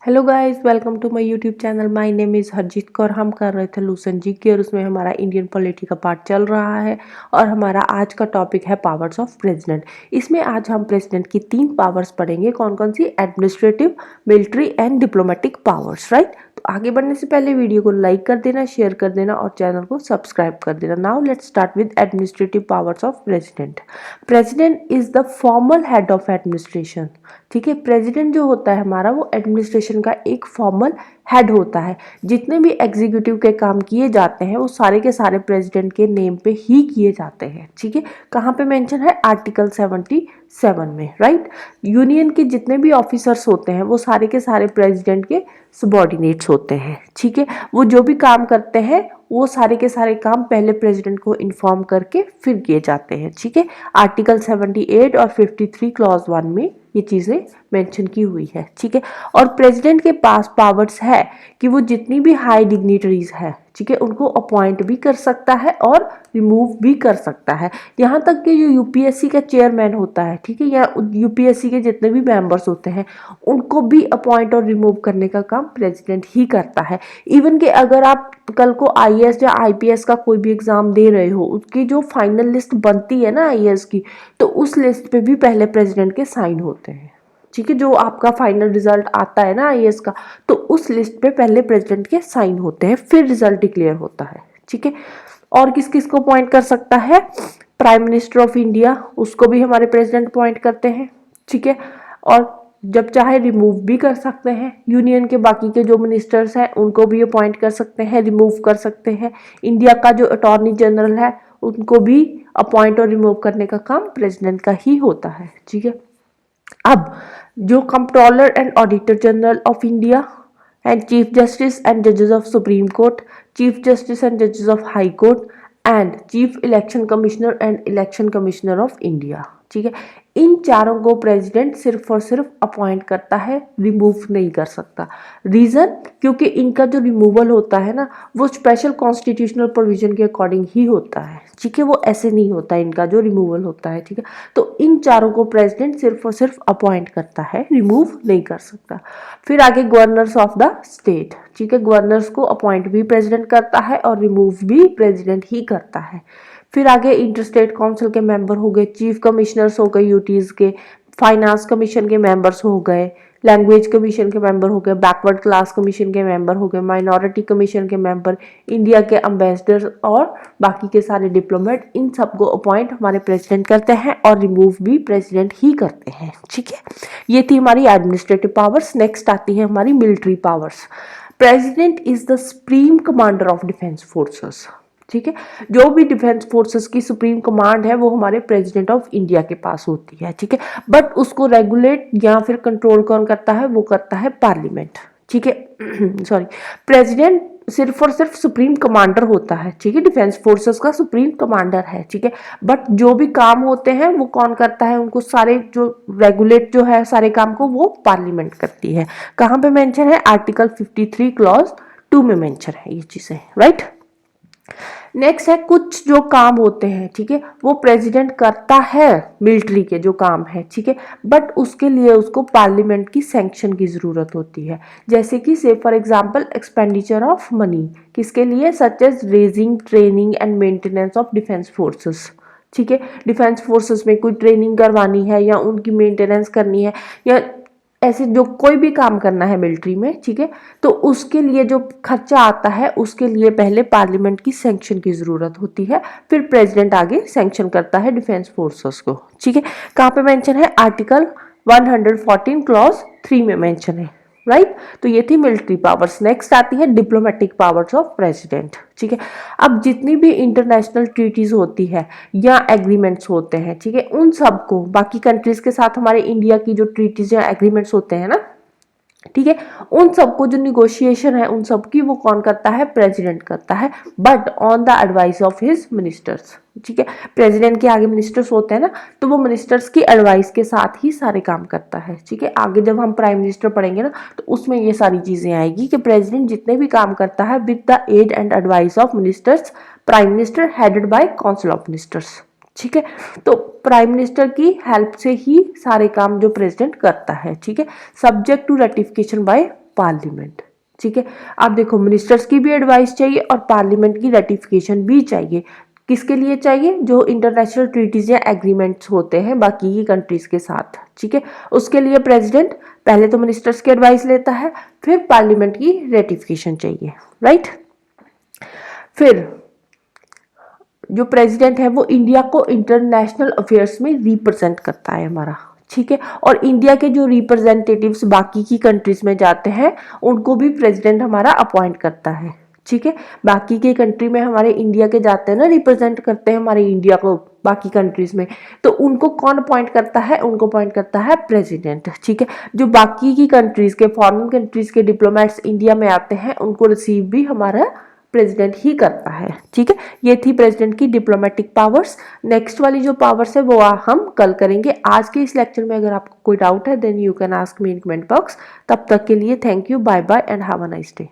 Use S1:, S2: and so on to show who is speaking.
S1: Hello guys, welcome to my YouTube channel. My name is Harjeet Kaur. हम कर रहे थे लूसेंट जीके और उसमें हमारा इंडियन पॉलिटी का पार्ट चल रहा है और हमारा आज का टॉपिक है पावर्स ऑफ प्रेसिडेंट। इसमें आज हम प्रेसिडेंट की 3 पावर्स पढ़ेंगे। कौन कौन सी? Administrative, military and diplomatic powers, right. तो आगे बढ़ने से पहले वीडियो को लाइक कर देना, शेयर कर देना और चैनल को सब्सक्राइब कर देना। Now let's start with administrative powers of president. President is the formal head of administration. ठीक है, प्रेसिडेंट जो होता है हमारा वो एडमिनिस्ट्रेशन का एक फॉर्मल हेड होता है। जितने भी एग्जीक्यूटिव के काम किए जाते हैं वो सारे के सारे प्रेसिडेंट के नेम पे ही किए जाते हैं। ठीक है, कहाँ पे मेंशन है? आर्टिकल 77 में, राइट। यूनियन के जितने भी ऑफिसर्स होते हैं वो सारे के सारे प्रेसिडेंट के सबॉर्डिनेट्स होते हैं। ठीक है, वो जो भी काम करते हैं वो सारे के सारे काम पहले प्रेसिडेंट को इन्फॉर्म करके फिर किए जाते हैं। ठीक है, आर्टिकल 78 और 53 क्लॉज 1 में ये चीज़ें मेंशन की हुई है। ठीक है, और प्रेसिडेंट के पास पावर्स है कि वो जितनी भी हाई डिग्निटरीज है, ठीक है, उनको अपॉइंट भी कर सकता है और रिमूव भी कर सकता है। यहाँ तक कि जो यूपीएससी का चेयरमैन होता है, ठीक है, या यूपीएससी के जितने भी मेंबर्स होते हैं उनको भी अपॉइंट और रिमूव करने का काम प्रेसिडेंट ही करता है। इवन कि अगर आप कल को आईएएस या आईपीएस का कोई भी एग्जाम दे रहे हो, उसकी जो फाइनल लिस्ट बनती है ना आईएएस की, तो उस लिस्ट पे भी पहले प्रेसिडेंट के साइन होते हैं। ठीक है, जो आपका फाइनल रिजल्ट आता है ना आईएएस का, तो उस लिस्ट पे पहले प्रेसिडेंट के साइन होते हैं, फिर रिजल्ट डिक्लेयर होता है। ठीक है, और किस किस को पॉइंट कर सकता है? प्राइम मिनिस्टर ऑफ इंडिया, उसको भी हमारे प्रेसिडेंट पॉइंट करते हैं। ठीक है, और जब चाहे रिमूव भी कर सकते हैं। यूनियन के बाकी के जो मिनिस्टर्स हैं उनको भी अपॉइंट कर सकते हैं, रिमूव कर सकते हैं। इंडिया का जो अटॉर्नी जनरल है उनको भी अपॉइंट और रिमूव करने का काम प्रेसिडेंट का ही होता है। ठीक है, अब जो controller and auditor general of India and chief justice and जजेस of supreme court, chief justice and जजेस of high court and chief election commissioner and election commissioner of India, ठीक है, इन चारों को प्रेसिडेंट सिर्फ और सिर्फ अपॉइंट करता है, रिमूव नहीं कर सकता। रीजन? क्योंकि इनका जो रिमूवल होता है ना वो स्पेशल कॉन्स्टिट्यूशनल प्रोविजन के अकॉर्डिंग ही होता है। ठीक है, वो ऐसे नहीं होता इनका जो रिमूवल होता है। ठीक है, तो इन चारों को प्रेसिडेंट सिर्फ और सिर्फ अपॉइंट करता है, रिमूव नहीं कर सकता। फिर आगे गवर्नर्स ऑफ द स्टेट। ठीक है, गवर्नर्स को अपॉइंट भी प्रेसिडेंट करता है और रिमूव भी प्रेसिडेंट ही करता है। फिर आगे इंटरस्टेट काउंसिल के मेंबर हो गए, चीफ कमिश्नर्स हो गए यूटीज के, फाइनेंस कमीशन के मेंबर्स हो गए, लैंग्वेज कमीशन के मेंबर हो गए, बैकवर्ड क्लास कमीशन के मेंबर हो गए, माइनॉरिटी कमीशन के मेंबर, इंडिया के अम्बेसडर और बाकी के सारे डिप्लोमेट, इन सबको अपॉइंट हमारे प्रेसिडेंट करते हैं और रिमूव भी प्रेसिडेंट ही करते हैं। ठीक है, ये थी हमारी एडमिनिस्ट्रेटिव पावर्स। नेक्स्ट आती है हमारी military powers. President is the supreme commander of defence forces. ठीक है, जो भी डिफेंस फोर्सेस की सुप्रीम कमांड है वो हमारे प्रेसिडेंट ऑफ इंडिया के पास होती है। ठीक है, बट उसको रेगुलेट या फिर कंट्रोल कौन करता है? वो करता है पार्लियामेंट। ठीक है सॉरी, प्रेसिडेंट सिर्फ और सिर्फ सुप्रीम कमांडर होता है। ठीक है, डिफेंस फोर्सेस का सुप्रीम कमांडर है। ठीक है, बट जो भी काम होते हैं वो कौन करता है? उनको सारे जो रेगुलेट जो है सारे काम को वो पार्लियामेंट करती है। कहाँ पे मेंशन है? आर्टिकल 53 क्लॉज 2 में मेंशन है ये चीजें, राइट। नेक्स्ट है कुछ जो काम होते हैं, ठीक है, वो प्रेसिडेंट करता है, मिलिट्री के जो काम है, ठीक है, बट उसके लिए उसको पार्लियामेंट की सैंक्शन की जरूरत होती है। जैसे कि say for example expenditure of money, किसके लिए? Such as raising, training and maintenance of defence forces. ठीक है, डिफेंस फोर्सेस में कोई ट्रेनिंग करवानी है या उनकी मेंटेनेंस करनी है या ऐसे जो कोई भी काम करना है मिलिट्री में, ठीक है, तो उसके लिए जो खर्चा आता है उसके लिए पहले पार्लियामेंट की सैंक्शन की जरूरत होती है, फिर प्रेसिडेंट आगे सैंक्शन करता है डिफेंस फोर्सेस को। ठीक है, कहाँ पे मेंशन है? आर्टिकल 114 क्लॉज 3 में मेंशन है, राइट। तो ये थी मिलिट्री पावर्स। नेक्स्ट आती है डिप्लोमेटिक पावर्स ऑफ प्रेसिडेंट। ठीक है, अब जितनी भी इंटरनेशनल ट्रीटीज होती है या एग्रीमेंट्स होते हैं, ठीक है, उन सबको बाकी कंट्रीज के साथ हमारे इंडिया की जो ट्रीटीज या एग्रीमेंट्स होते हैं ना, ठीक है, उन सबको जो निगोशिएशन है उन सबकी वो कौन करता है? प्रेसिडेंट करता है, but on the advice of his ministers. ठीक है, प्रेसिडेंट के आगे मिनिस्टर्स होते हैं ना, तो वो मिनिस्टर्स की एडवाइस के साथ ही सारे काम करता है। ठीक है, आगे जब हम प्राइम मिनिस्टर पढ़ेंगे ना तो उसमें ये सारी चीजें आएगी कि प्रेसिडेंट जितने भी काम करता है with the aid and advice of ministers, prime minister headed by council of ministers. ठीक है। तो प्राइम मिनिस्टर की हेल्प से ही सारे काम जो प्रेसिडेंट करता है, ठीक है, subject to ratification by parliament. ठीक है, आप देखो मिनिस्टर्स की भी एडवाइस चाहिए और पार्लियामेंट की रेटिफिकेशन भी चाहिए। किसके लिए चाहिए? जो इंटरनेशनल ट्रीटीज या एग्रीमेंट्स होते हैं बाकी की कंट्रीज के साथ, ठीक है, उसके लिए प्रेसिडेंट पहले तो मिनिस्टर्स की एडवाइस लेता है, फिर पार्लियामेंट की रेटिफिकेशन चाहिए, राइट। फिर जो प्रेसिडेंट है वो इंडिया को इंटरनेशनल अफेयर्स में रिप्रेजेंट करता है हमारा, ठीक है। और इंडिया के जो रिप्रेजेंटेटिव्स बाकी की कंट्रीज में जाते हैं उनको भी प्रेसिडेंट हमारा अपॉइंट करता है, ठीक है। बाकी के कंट्री में हमारे इंडिया के जाते हैं ना, रिप्रेजेंट करते हैं हमारे इंडिया को बाकी कंट्रीज में, तो उनको कौन अपॉइंट करता है? उनको अपॉइंट करता है प्रेसिडेंट, ठीक है। जो बाकी की कंट्रीज के फॉरेन कंट्रीज के डिप्लोमेट्स इंडिया में आते हैं उनको रिसीव भी हमारा प्रेसिडेंट ही करता है, ठीक है। ये थी प्रेसिडेंट की डिप्लोमेटिक पावर्स। नेक्स्ट वाली जो पावर्स है वो हम कल करेंगे। आज के इस लेक्चर में अगर आपको कोई डाउट है then you can ask me in comment box. तब तक के लिए thank you, bye bye and have a nice day.